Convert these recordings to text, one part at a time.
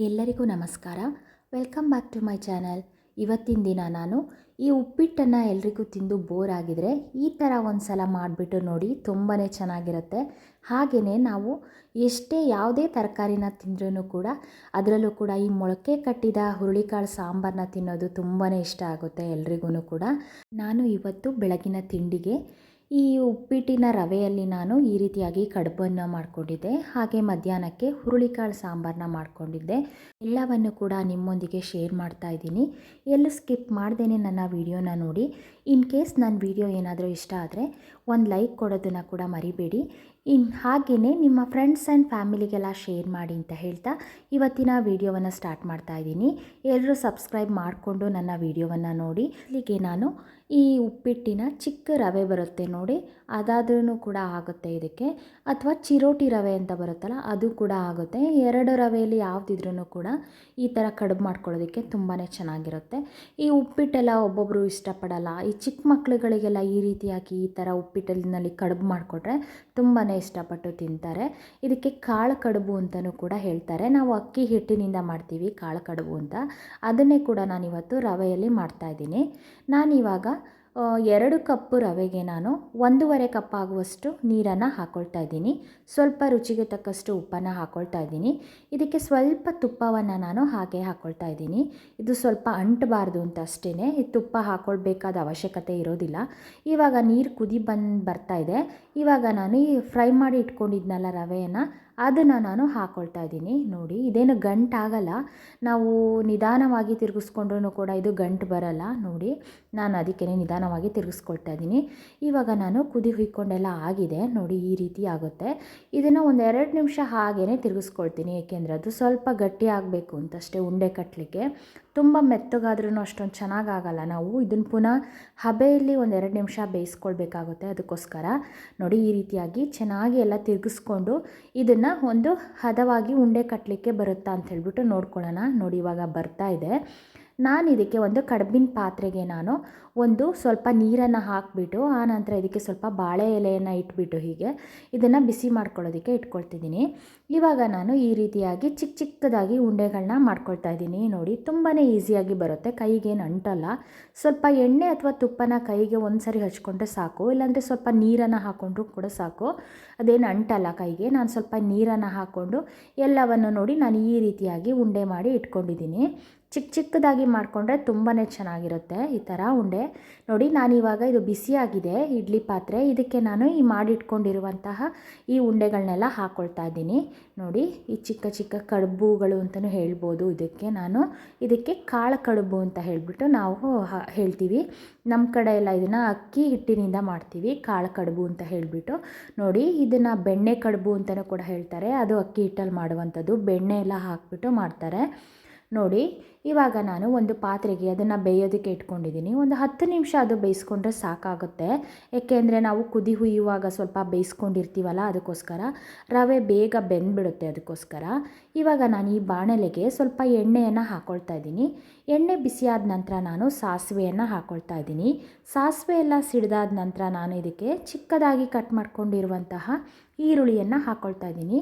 ಎಲ್ಲರಿಗೂ ನಮಸ್ಕಾರ. Welcome back to my channel. ಇವತ್ತಿನ ದಿನ ನಾನು ಈ ಉಪ್ಪಿಟ್ಟನ್ನು ಎಲ್ರಿಗೂ ತಿಂದು ಬೋರ್ ಆಗಿದರೆ ಈ ಥರ ಒಂದು ಸಲ ಮಾಡಿಬಿಟ್ಟು ನೋಡಿ, ತುಂಬಾ ಚೆನ್ನಾಗಿರುತ್ತೆ. ಹಾಗೆಯೇ ನಾವು ಎಷ್ಟೇ ಯಾವುದೇ ತರಕಾರಿನ ತಿಂದ್ರೂ ಕೂಡ, ಅದರಲ್ಲೂ ಕೂಡ ಈ ಮೊಳಕೆ ಕಟ್ಟಿದ ಹುರುಳಿಕಾಳು ಸಾಂಬಾರನ್ನ ತಿನ್ನೋದು ತುಂಬಾ ಇಷ್ಟ ಆಗುತ್ತೆ ಎಲ್ರಿಗೂ ಕೂಡ. ನಾನು ಇವತ್ತು ಬೆಳಗಿನ ತಿಂಡಿಗೆ ಈ ಉಪ್ಪಿಟ್ಟಿನ ರವೆಯಲ್ಲಿ ನಾನು ಈ ರೀತಿಯಾಗಿ ಕಡುಬನ್ನು ಮಾಡಿಕೊಂಡಿದ್ದೆ. ಹಾಗೆ ಮಧ್ಯಾಹ್ನಕ್ಕೆ ಹುರುಳಿಕಾಳು ಸಾಂಬಾರನ್ನ ಮಾಡಿಕೊಂಡಿದ್ದೆ. ಎಲ್ಲವನ್ನು ಕೂಡ ನಿಮ್ಮೊಂದಿಗೆ ಶೇರ್ ಮಾಡ್ತಾ ಇದ್ದೀನಿ. ಎಲ್ಲೂ ಸ್ಕಿಪ್ ಮಾಡ್ದೇ ನನ್ನ ವಿಡಿಯೋನ ನೋಡಿ. ಇನ್ ಕೇಸ್ ನನ್ನ ವಿಡಿಯೋ ಏನಾದರೂ ಇಷ್ಟ ಆದರೆ ಒಂದು ಲೈಕ್ ಕೊಡೋದನ್ನು ಕೂಡ ಮರಿಬೇಡಿ. ಹಾಗೆಯೇ ನಿಮ್ಮ ಫ್ರೆಂಡ್ಸ್ ಆ್ಯಂಡ್ ಫ್ಯಾಮಿಲಿಗೆಲ್ಲ ಶೇರ್ ಮಾಡಿ ಅಂತ ಹೇಳ್ತಾ ಇವತ್ತಿನ ವಿಡಿಯೋವನ್ನು ಸ್ಟಾರ್ಟ್ ಮಾಡ್ತಾ ಇದ್ದೀನಿ. ಎಲ್ಲರೂ ಸಬ್ಸ್ಕ್ರೈಬ್ ಮಾಡಿಕೊಂಡು ನನ್ನ ವಿಡಿಯೋವನ್ನು ನೋಡಿ. ಇಲ್ಲಿಗೆ ನಾನು ಈ ಉಪ್ಪಿಟ್ಟಿನ ಚಿಕ್ಕ ರವೆ ಬರುತ್ತೆ ನೋಡಿ, ಅದಾದ್ರೂ ಕೂಡ ಆಗುತ್ತೆ ಇದಕ್ಕೆ, ಅಥವಾ ಚಿರೋಟಿ ರವೆ ಅಂತ ಬರುತ್ತಲ್ಲ ಅದು ಕೂಡ ಆಗುತ್ತೆ. ಎರಡು ರವೆಯಲ್ಲಿ ಯಾವುದಿದ್ರೂ ಕೂಡ ಈ ಥರ ಕಡುಬು ಮಾಡ್ಕೊಳ್ಳೋದಕ್ಕೆ ತುಂಬಾ ಚೆನ್ನಾಗಿರುತ್ತೆ. ಈ ಉಪ್ಪಿಟ್ಟೆಲ್ಲ ಒಬ್ಬೊಬ್ಬರು ಇಷ್ಟಪಡಲ್ಲ. ಈ ಚಿಕ್ಕ ಮಕ್ಕಳುಗಳಿಗೆಲ್ಲ ಈ ರೀತಿಯಾಗಿ ಈ ಥರ ಉಪ್ಪಿಟ್ಟಿನಲ್ಲಿ ಕಡುಬು ಮಾಡಿಕೊಟ್ರೆ ತುಂಬಾ ಇಷ್ಟಪಟ್ಟು ತಿಂತಾರೆ. ಇದಕ್ಕೆ ಕಾಳು ಕಡುಬು ಅಂತಲೂ ಕೂಡ ಹೇಳ್ತಾರೆ. ನಾವು ಅಕ್ಕಿ ಹಿಟ್ಟಿನಿಂದ ಮಾಡ್ತೀವಿ ಕಾಳು ಕಡುಬು ಅಂತ. ಅದನ್ನೇ ಕೂಡ ನಾನಿವತ್ತು ರವೆಯಲ್ಲಿ ಮಾಡ್ತಾಯಿದ್ದೀನಿ. ನಾನಿವಾಗ 2 ಕಪ್ಪು ರವೆಗೆ ನಾನು 1.5 ಕಪ್ ಆಗುವಷ್ಟು ನೀರನ್ನು ಹಾಕ್ಕೊಳ್ತಾ ಇದ್ದೀನಿ. ಸ್ವಲ್ಪ ರುಚಿಗೆ ತಕ್ಕಷ್ಟು ಉಪ್ಪನ್ನು ಹಾಕ್ಕೊಳ್ತಾ ಇದ್ದೀನಿ. ಇದಕ್ಕೆ ಸ್ವಲ್ಪ ತುಪ್ಪವನ್ನು ನಾನು ಹಾಗೆ ಹಾಕ್ಕೊಳ್ತಾ ಇದ್ದೀನಿ. ಇದು ಸ್ವಲ್ಪ ಅಂಟಬಾರ್ದು ಅಂತ ಅಷ್ಟೇ. ಈ ತುಪ್ಪ ಹಾಕ್ಕೊಳ್ಬೇಕಾದ ಅವಶ್ಯಕತೆ ಇರೋದಿಲ್ಲ. ಇವಾಗ ನೀರು ಕುದಿ ಬರ್ತಾ ಇದೆ. ಇವಾಗ ನಾನು ಈ ಫ್ರೈ ಮಾಡಿ ಇಟ್ಕೊಂಡಿದ್ನಲ್ಲ ರವೆಯನ್ನು, ಅದನ್ನು ನಾನು ಹಾಕ್ಕೊಳ್ತಾ ಇದ್ದೀನಿ. ನೋಡಿ, ಇದೇನು ಗಂಟಾಗಲ್ಲ. ನಾವು ನಿಧಾನವಾಗಿ ತಿರುಗಿಸ್ಕೊಂಡ್ರೂ ಕೂಡ ಇದು ಗಂಟು ಬರಲ್ಲ. ನೋಡಿ, ನಾನು ಅದಕ್ಕೆ ನಿಧಾನವಾಗಿ ತಿರುಗಿಸ್ಕೊಳ್ತಾ ಇದ್ದೀನಿ. ಇವಾಗ ನಾನು ಕುದಿ ಹುಯ್ಕೊಂಡೆಲ್ಲ ಆಗಿದೆ ನೋಡಿ, ಈ ರೀತಿ ಆಗುತ್ತೆ. ಇದನ್ನು ಒಂದು 2 ನಿಮಿಷ ಹಾಗೇ ತಿರುಗಿಸ್ಕೊಳ್ತೀನಿ, ಏಕೆಂದರೆ ಅದು ಸ್ವಲ್ಪ ಗಟ್ಟಿ ಆಗಬೇಕು ಅಂತಷ್ಟೇ. ಉಂಡೆ ಕಟ್ಟಲಿಕ್ಕೆ ತುಂಬ ಮೆತ್ತಗಾದ್ರೂ ಅಷ್ಟೊಂದು ಚೆನ್ನಾಗಾಗಲ್ಲ. ನಾವು ಇದನ್ನು ಪುನಃ ಹಬೆಯಲ್ಲಿ ಒಂದು 2 ನಿಮಿಷ ಬೇಯಿಸ್ಕೊಳ್ಬೇಕಾಗುತ್ತೆ. ಅದಕ್ಕೋಸ್ಕರ ನೋಡಿ, ಈ ರೀತಿಯಾಗಿ ಚೆನ್ನಾಗಿ ಎಲ್ಲ ತಿರುಗಿಸ್ಕೊಂಡು ಇದನ್ನು ಒಂದು ಹದವಾಗಿ ಉಂಡೆ ಕಟ್ಟಲಿಕ್ಕೆ ಬರುತ್ತಾ ಅಂತ ಹೇಳ್ಬಿಟ್ಟು ನೋಡ್ಕೊಳ್ಳೋಣ. ನೋಡಿ, ಇವಾಗ ಬರ್ತಾ ಇದೆ. ನಾನು ಇದಕ್ಕೆ ಒಂದು ಕಡುಬಿನ ಪಾತ್ರೆಗೆ ನಾನು ಒಂದು ಸ್ವಲ್ಪ ನೀರನ್ನು ಹಾಕಿಬಿಟ್ಟು, ಆನಂತರ ಇದಕ್ಕೆ ಸ್ವಲ್ಪ ಬಾಳೆ ಎಲೆಯನ್ನು ಇಟ್ಬಿಟ್ಟು ಹೀಗೆ ಇದನ್ನು ಬಿಸಿ ಮಾಡ್ಕೊಳ್ಳೋದಕ್ಕೆ ಇಟ್ಕೊಳ್ತಿದ್ದೀನಿ. ಇವಾಗ ನಾನು ಈ ರೀತಿಯಾಗಿ ಚಿಕ್ಕ ಚಿಕ್ಕದಾಗಿ ಉಂಡೆಗಳನ್ನ ಮಾಡ್ಕೊಳ್ತಾ ಇದ್ದೀನಿ. ನೋಡಿ, ತುಂಬಾ ಈಸಿಯಾಗಿ ಬರುತ್ತೆ, ಕೈಗೇನು ಅಂಟಲ್ಲ. ಸ್ವಲ್ಪ ಎಣ್ಣೆ ಅಥವಾ ತುಪ್ಪನ ಕೈಗೆ ಒಂದು ಸರಿ ಹಚ್ಕೊಂಡ್ರೆ ಸಾಕು, ಇಲ್ಲಾಂದರೆ ಸ್ವಲ್ಪ ನೀರನ್ನು ಹಾಕ್ಕೊಂಡ್ರೂ ಕೂಡ ಸಾಕು, ಅದೇನು ಅಂಟಲ್ಲ ಕೈಗೆ. ನಾನು ಸ್ವಲ್ಪ ನೀರನ್ನು ಹಾಕ್ಕೊಂಡು ಎಲ್ಲವನ್ನು ನೋಡಿ ನಾನು ಈ ರೀತಿಯಾಗಿ ಉಂಡೆ ಮಾಡಿ ಇಟ್ಕೊಂಡಿದ್ದೀನಿ. ಚಿಕ್ಕ ಚಿಕ್ಕದಾಗಿ ಮಾಡಿಕೊಂಡ್ರೆ ತುಂಬಾ ಚೆನ್ನಾಗಿರುತ್ತೆ ಈ ಥರ ಉಂಡೆ. ನೋಡಿ, ನಾನಿವಾಗ ಇದು ಬಿಸಿಯಾಗಿದೆ ಇಡ್ಲಿ ಪಾತ್ರೆ, ಇದಕ್ಕೆ ನಾನು ಈ ಮಾಡಿಟ್ಕೊಂಡಿರುವಂತಹ ಈ ಉಂಡೆಗಳನ್ನೆಲ್ಲ ಹಾಕ್ಕೊಳ್ತಾ ಇದ್ದೀನಿ. ನೋಡಿ, ಈ ಚಿಕ್ಕ ಚಿಕ್ಕ ಕಡುಬುಗಳು ಅಂತಲೂ ಹೇಳ್ಬೋದು. ಇದಕ್ಕೆ ಕಾಳು ಕಡುಬು ಅಂತ ಹೇಳಿಬಿಟ್ಟು ನಾವು ಹೇಳ್ತೀವಿ. ನಮ್ಮ ಕಡೆ ಎಲ್ಲ ಇದನ್ನು ಅಕ್ಕಿ ಹಿಟ್ಟಿನಿಂದ ಮಾಡ್ತೀವಿ, ಕಾಳು ಕಡುಬು ಅಂತ ಹೇಳಿಬಿಟ್ಟು. ನೋಡಿ, ಇದನ್ನು ಬೆಣ್ಣೆ ಕಡುಬು ಅಂತಲೂ ಕೂಡ ಹೇಳ್ತಾರೆ. ಅದು ಅಕ್ಕಿ ಹಿಟ್ಟಲ್ಲಿ ಮಾಡುವಂಥದ್ದು, ಬೆಣ್ಣೆ ಎಲ್ಲ ಹಾಕಿಬಿಟ್ಟು ಮಾಡ್ತಾರೆ. ನೋಡಿ, ಇವಾಗ ನಾನು ಒಂದು ಪಾತ್ರೆಗೆ ಅದನ್ನು ಬೇಯೋದಕ್ಕೆ ಇಟ್ಕೊಂಡಿದ್ದೀನಿ. ಒಂದು 10 ನಿಮಿಷ ಅದು ಬೇಯಿಸ್ಕೊಂಡ್ರೆ ಸಾಕಾಗುತ್ತೆ, ಏಕೆಂದರೆ ನಾವು ಕುದಿ ಹುಯ್ಯುವಾಗ ಸ್ವಲ್ಪ ಬೇಯಿಸ್ಕೊಂಡಿರ್ತೀವಲ್ಲ, ಅದಕ್ಕೋಸ್ಕರ ರವೆ ಬೇಗ ಬೆಂದ್ಬಿಡುತ್ತೆ. ಅದಕ್ಕೋಸ್ಕರ ಇವಾಗ ನಾನು ಈ ಬಾಣಲೆಗೆ ಸ್ವಲ್ಪ ಎಣ್ಣೆಯನ್ನು ಹಾಕ್ಕೊಳ್ತಾ ಇದ್ದೀನಿ. ಎಣ್ಣೆ ಬಿಸಿಯಾದ ನಂತರ ನಾನು ಸಾಸಿವೆಯನ್ನು ಹಾಕ್ಕೊಳ್ತಾ ಇದ್ದೀನಿ. ಸಾಸಿವೆ ಎಲ್ಲ ಸಿಡಿದಾದ ನಂತರ ನಾನು ಇದಕ್ಕೆ ಚಿಕ್ಕದಾಗಿ ಕಟ್ ಮಾಡ್ಕೊಂಡಿರುವಂತಹ ಈರುಳ್ಳಿಯನ್ನು ಹಾಕ್ಕೊಳ್ತಾ ಇದ್ದೀನಿ.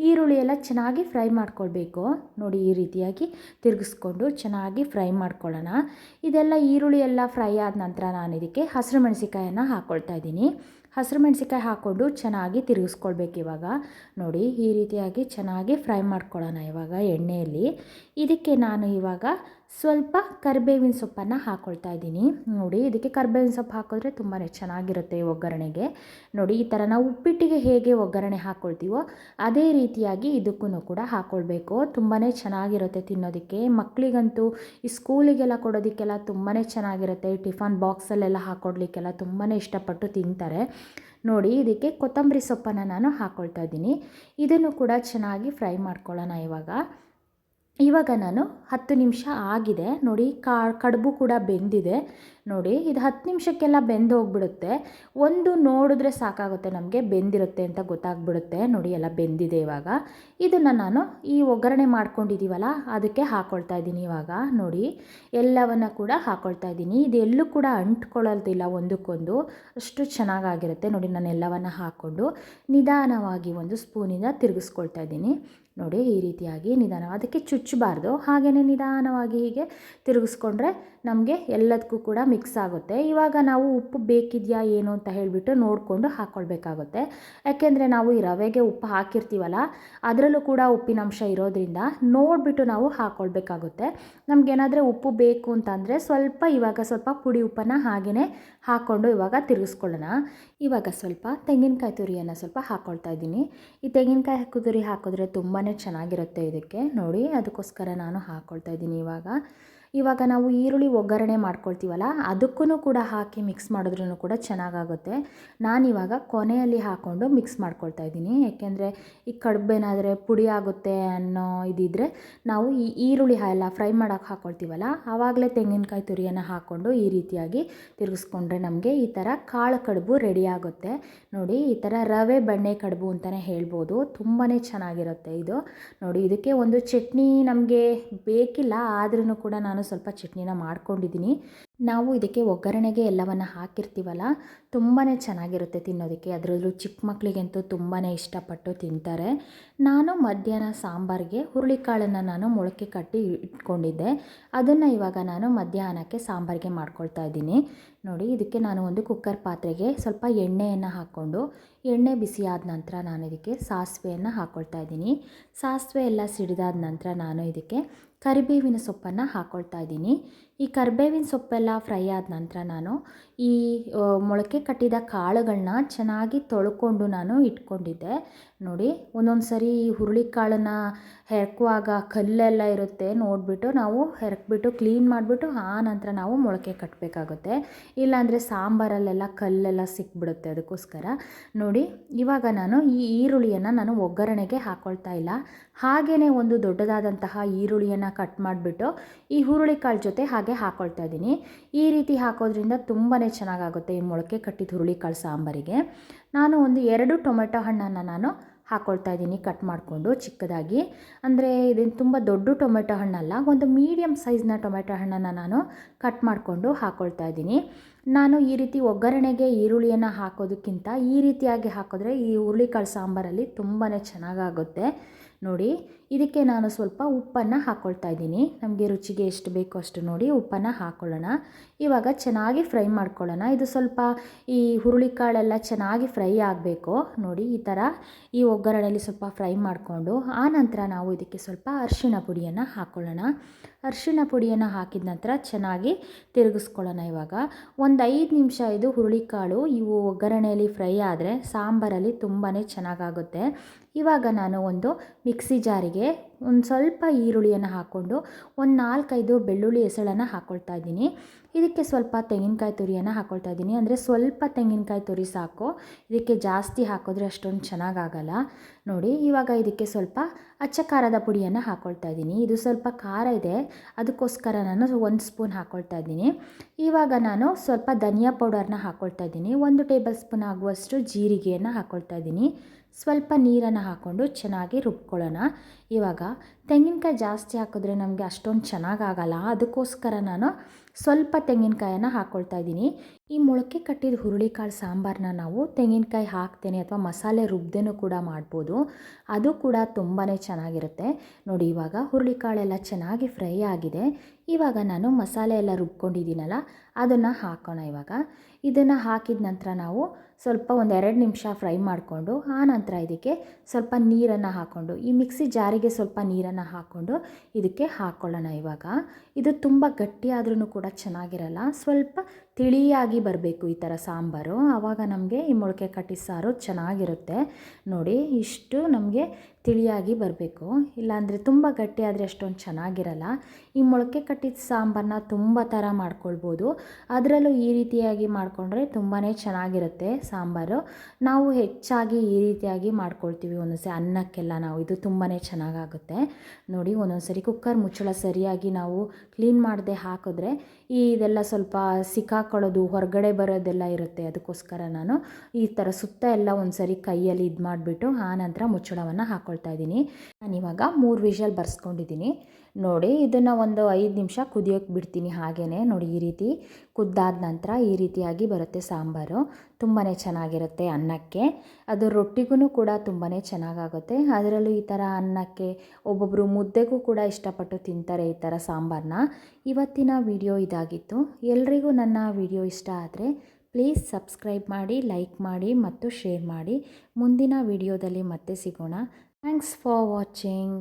ಈರುಳ್ಳಿ ಎಲ್ಲ ಚೆನ್ನಾಗಿ ಫ್ರೈ ಮಾಡ್ಕೊಳ್ಬೇಕು. ನೋಡಿ, ಈ ರೀತಿಯಾಗಿ ತಿರುಗಿಸ್ಕೊಂಡು ಚೆನ್ನಾಗಿ ಫ್ರೈ ಮಾಡ್ಕೊಳ್ಳೋಣ. ಇದೆಲ್ಲ ಈರುಳ್ಳಿ ಎಲ್ಲ ಫ್ರೈ ಆದ ನಂತರ ನಾನು ಇದಕ್ಕೆ ಹಸಿರು ಮೆಣಸಿಕಾಯನ್ನು ಹಾಕ್ಕೊಳ್ತಾ ಇದ್ದೀನಿ. ಹಸಿರು ಮೆಣಸಿಕಾಯಿ ಹಾಕ್ಕೊಂಡು ಚೆನ್ನಾಗಿ ತಿರುಗಿಸ್ಕೊಳ್ಬೇಕು. ಇವಾಗ ನೋಡಿ, ಈ ರೀತಿಯಾಗಿ ಚೆನ್ನಾಗಿ ಫ್ರೈ ಮಾಡ್ಕೊಳ್ಳೋಣ ಇವಾಗ ಎಣ್ಣೆಯಲ್ಲಿ. ಇದಕ್ಕೆ ನಾನು ಇವಾಗ ಸ್ವಲ್ಪ ಕರಿಬೇವಿನ ಸೊಪ್ಪನ್ನು ಹಾಕ್ಕೊಳ್ತಾ ಇದ್ದೀನಿ. ನೋಡಿ, ಇದಕ್ಕೆ ಕರಿಬೇವಿನ ಸೊಪ್ಪು ಹಾಕಿದ್ರೆ ತುಂಬಾ ಚೆನ್ನಾಗಿರುತ್ತೆ ಈ ಒಗ್ಗರಣೆಗೆ. ನೋಡಿ, ಈ ಥರ ನಾವು ಉಪ್ಪಿಟ್ಟಿಗೆ ಹೇಗೆ ಒಗ್ಗರಣೆ ಹಾಕ್ಕೊಳ್ತೀವೋ ಅದೇ ರೀತಿಯಾಗಿ ಇದಕ್ಕೂ ಕೂಡ ಹಾಕ್ಕೊಳ್ಬೇಕು. ತುಂಬಾ ಚೆನ್ನಾಗಿರುತ್ತೆ ತಿನ್ನೋದಕ್ಕೆ. ಮಕ್ಕಳಿಗಂತೂ ಈ ಸ್ಕೂಲಿಗೆಲ್ಲ ಕೊಡೋದಕ್ಕೆಲ್ಲ ತುಂಬಾ ಚೆನ್ನಾಗಿರುತ್ತೆ. ಈ ಟಿಫನ್ ಬಾಕ್ಸಲ್ಲೆಲ್ಲ ಹಾಕ್ಕೊಡ್ಲಿಕ್ಕೆಲ್ಲ ತುಂಬಾ ಇಷ್ಟಪಟ್ಟು ತಿಂತಾರೆ. ನೋಡಿ, ಇದಕ್ಕೆ ಕೊತ್ತಂಬರಿ ಸೊಪ್ಪನ್ನು ನಾನು ಹಾಕ್ಕೊಳ್ತಾ ಇದ್ದೀನಿ. ಇದನ್ನು ಕೂಡ ಚೆನ್ನಾಗಿ ಫ್ರೈ ಮಾಡ್ಕೊಳ್ಳೋಣ ಇವಾಗ ನಾನು 10 ನಿಮಿಷ ಆಗಿದೆ. ನೋಡಿ, ಕಡುಬು ಕೂಡ ಬೆಂದಿದೆ. ನೋಡಿ, ಇದು 10 ನಿಮಿಷಕ್ಕೆಲ್ಲ ಬೆಂದು ಹೋಗ್ಬಿಡುತ್ತೆ. ಒಂದು ನೋಡಿದ್ರೆ ಸಾಕಾಗುತ್ತೆ, ನಮಗೆ ಬೆಂದಿರುತ್ತೆ ಅಂತ ಗೊತ್ತಾಗ್ಬಿಡುತ್ತೆ. ನೋಡಿ, ಎಲ್ಲ ಬೆಂದಿದೆ. ಇವಾಗ ಇದನ್ನು ನಾನು ಈ ಒಗ್ಗರಣೆ ಮಾಡ್ಕೊಂಡಿದ್ದೀವಲ್ಲ ಅದಕ್ಕೆ ಹಾಕ್ಕೊಳ್ತಾ ಇದ್ದೀನಿ. ಇವಾಗ ನೋಡಿ, ಎಲ್ಲವನ್ನು ಕೂಡ ಹಾಕ್ಕೊಳ್ತಾ ಇದ್ದೀನಿ. ಇದೆಲ್ಲೂ ಕೂಡ ಅಂಟ್ಕೊಳ್ಳೋದಿಲ್ಲ ಒಂದಕ್ಕೊಂದು, ಅಷ್ಟು ಚೆನ್ನಾಗಾಗಿರುತ್ತೆ. ನೋಡಿ, ನಾನು ಎಲ್ಲವನ್ನು ಹಾಕ್ಕೊಂಡು ನಿಧಾನವಾಗಿ ಒಂದು ಸ್ಪೂನಿಂದ ತಿರುಗಿಸ್ಕೊಳ್ತಾ ಇದ್ದೀನಿ. ನೋಡಿ ಈ ರೀತಿಯಾಗಿ ನಿಧಾನ, ಅದಕ್ಕೆ ಚುಚ್ಚಬಾರ್ದು, ಹಾಗೆಯೇ ನಿಧಾನವಾಗಿ ಹೀಗೆ ತಿರುಗಿಸ್ಕೊಂಡ್ರೆ ನಮಗೆ ಎಲ್ಲದಕ್ಕೂ ಕೂಡ ಮಿಕ್ಸ್ ಆಗುತ್ತೆ. ಇವಾಗ ನಾವು ಉಪ್ಪು ಬೇಕಿದೆಯಾ ಏನು ಅಂತ ಹೇಳಿಬಿಟ್ಟು ನೋಡಿಕೊಂಡು ಹಾಕ್ಕೊಳ್ಬೇಕಾಗುತ್ತೆ. ಯಾಕೆಂದರೆ ನಾವು ಈ ರವೆಗೆ ಉಪ್ಪು ಹಾಕಿರ್ತೀವಲ್ಲ, ಅದರಲ್ಲೂ ಕೂಡ ಉಪ್ಪಿನಂಶ ಇರೋದ್ರಿಂದ ನೋಡಿಬಿಟ್ಟು ನಾವು ಹಾಕ್ಕೊಳ್ಬೇಕಾಗುತ್ತೆ. ನಮಗೇನಾದರೆ ಉಪ್ಪು ಬೇಕು ಅಂತಂದರೆ ಇವಾಗ ಸ್ವಲ್ಪ ಪುಡಿ ಉಪ್ಪನ್ನು ಹಾಗೆಯೇ ಹಾಕ್ಕೊಂಡು ಇವಾಗ ತಿರುಗಿಸ್ಕೊಳ್ಳೋಣ. ಇವಾಗ ಸ್ವಲ್ಪ ತೆಂಗಿನಕಾಯಿ ತುರಿಯನ್ನು ಸ್ವಲ್ಪ ಹಾಕ್ಕೊಳ್ತಾ ಇದ್ದೀನಿ. ಈ ತೆಂಗಿನಕಾಯಿ ತುರಿ ಹಾಕಿದ್ರೆ ತುಂಬಾ ಚೆನ್ನಾಗಿರುತ್ತೆ ಇದಕ್ಕೆ. ನೋಡಿ ಅದಕ್ಕೋಸ್ಕರ ನಾನು ಹಾಕ್ಕೊಳ್ತಾ ಇದ್ದೀನಿ. ಇವಾಗ ನಾವು ಈರುಳ್ಳಿ ಒಗ್ಗರಣೆ ಮಾಡ್ಕೊಳ್ತೀವಲ್ಲ, ಅದಕ್ಕೂ ಕೂಡ ಹಾಕಿ ಮಿಕ್ಸ್ ಮಾಡಿದ್ರೂ ಕೂಡ ಚೆನ್ನಾಗಾಗುತ್ತೆ. ನಾನಿವಾಗ ಕೊನೆಯಲ್ಲಿ ಹಾಕ್ಕೊಂಡು ಮಿಕ್ಸ್ ಮಾಡ್ಕೊಳ್ತಾ ಇದ್ದೀನಿ. ಏಕೆಂದರೆ ಈ ಕಡುಬೇನಾದರೆ ಪುಡಿ ಆಗುತ್ತೆ ಅನ್ನೋ ಇದಿದ್ದರೆ ನಾವು ಈ ಈರುಳ್ಳಿ ಎಲ್ಲ ಫ್ರೈ ಮಾಡೋಕ್ಕೆ ಹಾಕ್ಕೊಳ್ತೀವಲ್ಲ, ಆವಾಗಲೇ ತೆಂಗಿನಕಾಯಿ ತುರಿಯನ್ನು ಹಾಕ್ಕೊಂಡು ಈ ರೀತಿಯಾಗಿ ತಿರುಗಿಸ್ಕೊಂಡ್ರೆ ನಮಗೆ ಈ ಥರ ಕಾಳು ಕಡುಬು ರೆಡಿ ಆಗುತ್ತೆ. ನೋಡಿ ಈ ಥರ ರವೆ ಬೆಣ್ಣೆ ಕಡುಬು ಅಂತಲೇ ಹೇಳ್ಬೋದು. ತುಂಬಾ ಚೆನ್ನಾಗಿರುತ್ತೆ ಇದು. ನೋಡಿ ಇದಕ್ಕೆ ಒಂದು ಚಟ್ನಿ ನಮಗೆ ಬೇಕಿಲ್ಲ, ಆದ್ರೂ ಕೂಡ ನಾನು ಸ್ವಲ್ಪ ಚಟ್ನಿನ ಮಾಡ್ಕೊಂಡಿದ್ದೀನಿ. ನಾವು ಇದಕ್ಕೆ ಒಗ್ಗರಣೆಗೆ ಎಲ್ಲವನ್ನು ಹಾಕಿರ್ತೀವಲ್ಲ, ತುಂಬಾ ಚೆನ್ನಾಗಿರುತ್ತೆ ತಿನ್ನೋದಕ್ಕೆ. ಅದರಲ್ಲೂ ಚಿಕ್ಕ ಮಕ್ಕಳಿಗಂತೂ ತುಂಬಾ ಇಷ್ಟಪಟ್ಟು ತಿಂತಾರೆ. ನಾನು ಮಧ್ಯಾಹ್ನ ಸಾಂಬಾರಿಗೆ ಹುರುಳಿಕಾಳನ್ನು ನಾನು ಮೊಳಕೆ ಕಟ್ಟಿ ಇಟ್ಕೊಂಡಿದ್ದೆ. ಅದನ್ನು ಇವಾಗ ನಾನು ಮಧ್ಯಾಹ್ನಕ್ಕೆ ಸಾಂಬಾರಿಗೆ ಮಾಡ್ಕೊಳ್ತಾ ಇದ್ದೀನಿ. ನೋಡಿ ಇದಕ್ಕೆ ನಾನು ಒಂದು ಕುಕ್ಕರ್ ಪಾತ್ರೆಗೆ ಸ್ವಲ್ಪ ಎಣ್ಣೆಯನ್ನು ಹಾಕ್ಕೊಂಡು, ಎಣ್ಣೆ ಬಿಸಿಯಾದ ನಂತರ ನಾನು ಇದಕ್ಕೆ ಸಾಸಿವೆಯನ್ನು ಹಾಕ್ಕೊಳ್ತಾ ಇದ್ದೀನಿ. ಸಾಸಿವೆ ಎಲ್ಲ ಸಿಡಿದಾದ ನಂತರ ನಾನು ಇದಕ್ಕೆ ಕರಿಬೇವಿನ ಸೊಪ್ಪನ್ನು ಹಾಕ್ಕೊಳ್ತಾ ಇದ್ದೀನಿ. ಈ ಕರಿಬೇವಿನ ಸೊಪ್ಪೆಲ್ಲ ಫ್ರೈ ಆದ ನಂತರ ನಾನು ಈ ಮೊಳಕೆ ಕಟ್ಟಿದ ಕಾಳುಗಳನ್ನ ಚೆನ್ನಾಗಿ ತೊಳ್ಕೊಂಡು ನಾನು ಇಟ್ಕೊಂಡಿದ್ದೆ. ನೋಡಿ ಒಂದೊಂದು ಸರಿ ಈ ಹುರುಳಿಕಾಳನ್ನು ಹೆರ್ಕುವಾಗ ಕಲ್ಲೆಲ್ಲ ಇರುತ್ತೆ, ನೋಡಿಬಿಟ್ಟು ನಾವು ಹೆರ್ಕ್ಬಿಟ್ಟು ಕ್ಲೀನ್ ಮಾಡಿಬಿಟ್ಟು ಆ ನಂತರ ನಾವು ಮೊಳಕೆ ಕಟ್ಟಬೇಕಾಗುತ್ತೆ. ಇಲ್ಲಾಂದರೆ ಸಾಂಬಾರಲ್ಲೆಲ್ಲ ಕಲ್ಲೆಲ್ಲ ಸಿಕ್ಬಿಡುತ್ತೆ. ಅದಕ್ಕೋಸ್ಕರ ನೋಡಿ ಇವಾಗ ನಾನು ಈ ಈರುಳ್ಳಿಯನ್ನು ನಾನು ಒಗ್ಗರಣೆಗೆ ಹಾಕ್ಕೊಳ್ತಾ ಇಲ್ಲ, ಹಾಗೆಯೇ ಒಂದು ದೊಡ್ಡದಾದಂತಹ ಈರುಳ್ಳಿಯನ್ನು ಕಟ್ ಮಾಡಿಬಿಟ್ಟು ಈ ಹುರುಳಿಕಾಳು ಜೊತೆ ಹಾಗೆ ಹಾಕ್ಕೊಳ್ತಾ ಇದ್ದೀನಿ. ಈ ರೀತಿ ಹಾಕೋದ್ರಿಂದ ತುಂಬಾ ಚೆನ್ನಾಗಾಗುತ್ತೆ ಈ ಮೊಳಕೆ ಕಟ್ಟಿದ ಹುರುಳಿಕಾಳು ಸಾಂಬಾರಿಗೆ. ನಾನು ಒಂದು 2 ಟೊಮೆಟೊ ಹಣ್ಣನ್ನು ನಾನು ಹಾಕ್ಕೊಳ್ತಾ ಇದ್ದೀನಿ ಕಟ್ ಮಾಡಿಕೊಂಡು ಚಿಕ್ಕದಾಗಿ. ಅಂದರೆ ಇದೇನು ತುಂಬ ದೊಡ್ಡ ಟೊಮೆಟೊ ಹಣ್ಣಲ್ಲ, ಒಂದು ಮೀಡಿಯಮ್ ಸೈಜ್ನ ಟೊಮೆಟೊ ಹಣ್ಣನ್ನು ನಾನು ಕಟ್ ಮಾಡಿಕೊಂಡು ಹಾಕ್ಕೊಳ್ತಾ ಇದ್ದೀನಿ. ನಾನು ಈ ರೀತಿ ಒಗ್ಗರಣೆಗೆ ಈರುಳ್ಳಿಯನ್ನು ಹಾಕೋದಕ್ಕಿಂತ ಈ ರೀತಿಯಾಗಿ ಹಾಕಿದ್ರೆ ಈ ಹುರುಳಿಕಾಳು ಸಾಂಬಾರಲ್ಲಿ ತುಂಬಾ ಚೆನ್ನಾಗಾಗುತ್ತೆ. ನೋಡಿ ಇದಕ್ಕೆ ನಾನು ಸ್ವಲ್ಪ ಉಪ್ಪನ್ನು ಹಾಕ್ಕೊಳ್ತಾ ಇದ್ದೀನಿ. ನಮಗೆ ರುಚಿಗೆ ಎಷ್ಟು ಬೇಕೋ ಅಷ್ಟು ನೋಡಿ ಉಪ್ಪನ್ನು ಹಾಕ್ಕೊಳ್ಳೋಣ. ಇವಾಗ ಚೆನ್ನಾಗಿ ಫ್ರೈ ಮಾಡ್ಕೊಳ್ಳೋಣ. ಇದು ಸ್ವಲ್ಪ ಈ ಹುರುಳಿಕಾಳೆಲ್ಲ ಚೆನ್ನಾಗಿ ಫ್ರೈ ಆಗಬೇಕು. ನೋಡಿ ಈ ಥರ ಈ ಒಗ್ಗರಣೆಯಲ್ಲಿ ಸ್ವಲ್ಪ ಫ್ರೈ ಮಾಡಿಕೊಂಡು ಆ ನಂತರ ನಾವು ಇದಕ್ಕೆ ಸ್ವಲ್ಪ ಅರಿಶಿಣ ಪುಡಿಯನ್ನು ಹಾಕ್ಕೊಳ್ಳೋಣ. ಅರಿಶಿಣ ಪುಡಿಯನ್ನು ಹಾಕಿದ ನಂತರ ಚೆನ್ನಾಗಿ ತಿರುಗಿಸ್ಕೊಳ್ಳೋಣ. ಇವಾಗ ಒಂದು 5 ನಿಮಿಷ ಇದು ಹುರುಳಿಕಾಳು ಇವು ಒಗ್ಗರಣೆಯಲ್ಲಿ ಫ್ರೈ ಆದರೆ ಸಾಂಬಾರಲ್ಲಿ ತುಂಬಾ ಚೆನ್ನಾಗಾಗುತ್ತೆ. ಇವಾಗ ನಾನು ಒಂದು ಮಿಕ್ಸಿ ಜಾರಿಗೆ ಒಂದು ಸ್ವಲ್ಪ ಈರುಳ್ಳಿಯನ್ನು ಹಾಕ್ಕೊಂಡು ಒಂದು 4-5 ಬೆಳ್ಳುಳ್ಳಿ ಎಸಳನ್ನು ಹಾಕ್ಕೊಳ್ತಾ ಇದ್ದೀನಿ. ಇದಕ್ಕೆ ಸ್ವಲ್ಪ ತೆಂಗಿನಕಾಯಿ ತುರಿಯನ್ನು ಹಾಕ್ಕೊಳ್ತಾ ಇದ್ದೀನಿ. ಅಂದರೆ ಸ್ವಲ್ಪ ತೆಂಗಿನಕಾಯಿ ತುರಿ ಸಾಕು, ಇದಕ್ಕೆ ಜಾಸ್ತಿ ಹಾಕಿದ್ರೆ ಅಷ್ಟೊಂದು ಚೆನ್ನಾಗಾಗಲ್ಲ. ನೋಡಿ ಇವಾಗ ಇದಕ್ಕೆ ಸ್ವಲ್ಪ ಅಚ್ಚ ಖಾರದ ಪುಡಿಯನ್ನು ಹಾಕ್ಕೊಳ್ತಾ ಇದ್ದೀನಿ. ಇದು ಸ್ವಲ್ಪ ಖಾರ ಇದೆ, ಅದಕ್ಕೋಸ್ಕರ ನಾನು 1 ಸ್ಪೂನ್ ಹಾಕ್ಕೊಳ್ತಾ ಇದ್ದೀನಿ. ಇವಾಗ ನಾನು ಸ್ವಲ್ಪ ಧನಿಯಾ ಪೌಡರ್ನ ಹಾಕ್ಕೊಳ್ತಾ ಇದ್ದೀನಿ. 1 ಟೇಬಲ್ ಸ್ಪೂನ್ ಆಗುವಷ್ಟು ಜೀರಿಗೆಯನ್ನು ಹಾಕ್ಕೊಳ್ತಾ ಇದ್ದೀನಿ. ಸ್ವಲ್ಪ ನೀರನ್ನು ಹಾಕ್ಕೊಂಡು ಚೆನ್ನಾಗಿ ರುಬ್ಕೊಳ್ಳೋಣ. ಇವಾಗ ತೆಂಗಿನಕಾಯಿ ಜಾಸ್ತಿ ಹಾಕಿದ್ರೆ ನಮಗೆ ಅಷ್ಟೊಂದು ಚೆನ್ನಾಗಾಗಲ್ಲ, ಅದಕ್ಕೋಸ್ಕರ ನಾನು ಸ್ವಲ್ಪ ತೆಂಗಿನಕಾಯನ್ನು ಹಾಕ್ಕೊಳ್ತಾ ಇದ್ದೀನಿ. ಈ ಮೊಳಕೆ ಕಟ್ಟಿದ ಹುರುಳಿಕಾಳು ಸಾಂಬಾರನ್ನ ನಾವು ತೆಂಗಿನಕಾಯಿ ಹಾಕ್ತೇನೆ ಅಥವಾ ಮಸಾಲೆ ರುಬ್ದೇನೂ ಕೂಡ ಮಾಡ್ಬೋದು, ಅದು ಕೂಡ ತುಂಬಾ ಚೆನ್ನಾಗಿರುತ್ತೆ. ನೋಡಿ ಇವಾಗ ಹುರುಳಿಕಾಳೆಲ್ಲ ಚೆನ್ನಾಗಿ ಫ್ರೈ ಆಗಿದೆ. ಇವಾಗ ನಾನು ಮಸಾಲೆ ಎಲ್ಲ ರುಬ್ಕೊಂಡಿದ್ದೀನಲ್ಲ ಅದನ್ನು ಹಾಕೋಣ. ಇವಾಗ ಇದನ್ನು ಹಾಕಿದ ನಂತರ ನಾವು ಸ್ವಲ್ಪ ಒಂದು 2 ನಿಮಿಷ ಫ್ರೈ ಮಾಡಿಕೊಂಡು ಆ ನಂತರ ಇದಕ್ಕೆ ಸ್ವಲ್ಪ ನೀರನ್ನು ಹಾಕ್ಕೊಂಡು ಈ ಮಿಕ್ಸಿ ಜಾರಿಗೆ ಸ್ವಲ್ಪ ನೀರನ್ನು ಹಾಕ್ಕೊಂಡು ಇದಕ್ಕೆ ಹಾಕ್ಕೊಳ್ಳೋಣ. ಇವಾಗ ಇದು ತುಂಬ ಗಟ್ಟಿಯಾದ್ರೂ ಕೂಡ ಚೆನ್ನಾಗಿರಲ್ಲ, ಸ್ವಲ್ಪ ತಿಳಿಯಾಗಿ ಬರಬೇಕು ಈ ಥರ ಸಾಂಬಾರು, ಆವಾಗ ನಮಗೆ ಈ ಮೊಳಕೆ ಕಟ್ಟಿದ ಸಾರು ಚೆನ್ನಾಗಿರುತ್ತೆ. ನೋಡಿ ಇಷ್ಟು ನಮಗೆ ತಿಳಿಯಾಗಿ ಬರಬೇಕು, ಇಲ್ಲಾಂದರೆ ತುಂಬ ಗಟ್ಟಿಯಾದರೆ ಅಷ್ಟೊಂದು ಚೆನ್ನಾಗಿರಲ್ಲ. ಈ ಮೊಳಕೆ ಕಟ್ಟಿದ ಸಾಂಬಾರನ್ನ ತುಂಬ ಥರ ಮಾಡ್ಕೊಳ್ಬೋದು, ಅದರಲ್ಲೂ ಈ ರೀತಿಯಾಗಿ ಮಾಡಿಕೊಂಡ್ರೆ ತುಂಬಾ ಚೆನ್ನಾಗಿರುತ್ತೆ ಸಾಂಬಾರು. ನಾವು ಹೆಚ್ಚಾಗಿ ಈ ರೀತಿಯಾಗಿ ಮಾಡ್ಕೊಳ್ತೀವಿ ಒಂದೊಂದ್ಸರಿ ಅನ್ನಕ್ಕೆಲ್ಲ, ನಾವು ಇದು ತುಂಬಾ ಚೆನ್ನಾಗಾಗುತ್ತೆ. ನೋಡಿ ಒಂದೊಂದ್ಸರಿ ಕುಕ್ಕರ್ ಮುಚ್ಚಳ ಸರಿಯಾಗಿ ನಾವು ಕ್ಲೀನ್ ಮಾಡದೆ ಹಾಕಿದ್ರೆ ಇದೆಲ್ಲ ಸ್ವಲ್ಪ ಸಿಕ್ಕಾಕೊಳ್ಳೋದು ಹೊರಗಡೆ ಬರೋದೆಲ್ಲ ಇರುತ್ತೆ, ಅದಕ್ಕೋಸ್ಕರ ನಾನು ಈ ಥರ ಸುತ್ತ ಎಲ್ಲ ಒಂದ್ಸರಿ ಕೈಯಲ್ಲಿ ಇದು ಮಾಡಿಬಿಟ್ಟು ಆ ನಂತರ ಮುಚ್ಚಳವನ್ನು ಹಾಕ್ಕೊಳ್ತೀನಿ. ಮಾಡ್ಕೊಳ್ತಾ ಇದ್ದೀನಿ. ನಾನಿವಾಗ 3 ವಿಷಲ್ ಬರ್ಸ್ಕೊಂಡಿದ್ದೀನಿ. ನೋಡಿ ಇದನ್ನು ಒಂದು 5 ನಿಮಿಷ ಕುದಿಯೋಕ್ಕೆ ಬಿಡ್ತೀನಿ. ಹಾಗೆಯೇ ನೋಡಿ ಈ ರೀತಿ ಕುದ್ದಾದ ನಂತರ ಈ ರೀತಿಯಾಗಿ ಬರುತ್ತೆ ಸಾಂಬಾರು. ತುಂಬಾ ಚೆನ್ನಾಗಿರುತ್ತೆ ಅನ್ನಕ್ಕೆ, ಅದು ರೊಟ್ಟಿಗೂ ಕೂಡ ತುಂಬಾ ಚೆನ್ನಾಗಾಗುತ್ತೆ. ಅದರಲ್ಲೂ ಈ ಥರ ಅನ್ನಕ್ಕೆ ಒಬ್ಬೊಬ್ಬರು ಮುದ್ದೆಗೂ ಕೂಡ ಇಷ್ಟಪಟ್ಟು ತಿಂತಾರೆ ಈ ಥರ ಸಾಂಬಾರನ್ನ. ಇವತ್ತಿನ ವಿಡಿಯೋ ಇದಾಗಿತ್ತು. ಎಲ್ರಿಗೂ ನನ್ನ ವಿಡಿಯೋ ಇಷ್ಟ ಆದರೆ ಪ್ಲೀಸ್ ಸಬ್ಸ್ಕ್ರೈಬ್ ಮಾಡಿ, ಲೈಕ್ ಮಾಡಿ ಮತ್ತು ಶೇರ್ ಮಾಡಿ. ಮುಂದಿನ ವಿಡಿಯೋದಲ್ಲಿ ಮತ್ತೆ ಸಿಗೋಣ. Thanks for watching.